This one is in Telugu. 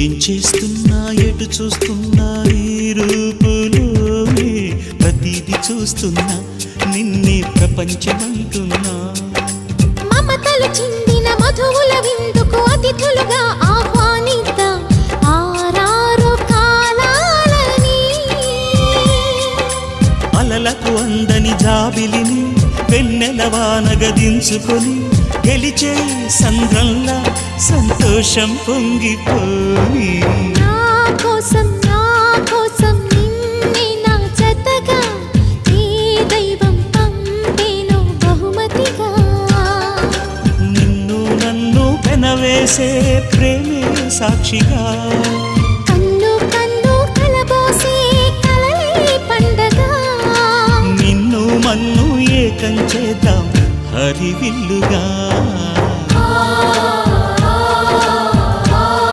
ఏం చేస్తున్నా ఎటు చూస్తున్నా ఈ రూపులోనే ప్రతిదీ చూస్తున్నా నిన్నే ప్రపంచమంటున్నా మమతలు చిందిన మధువుల విందుకు అతిథులుగా ఆహ్వానిద్దాం ఆరారు కాలాలని అలలకు అందని జాబిలిని వెన్నెల వానగదించుకొని గెలిచే సంద్రంలా సంతోషం పొంగిపోయి నా కోసం నిన్నే నా జతగా ఈ దైవం పంపేను బహుమతిగా నిన్ను నన్ను పెనవేసే ప్రేమే సాక్షిగా కన్ను కన్ను కలబోసే కలలే పండగ నిన్ను మన్ను ఏకం చేద్దాం హరివిల్లుగా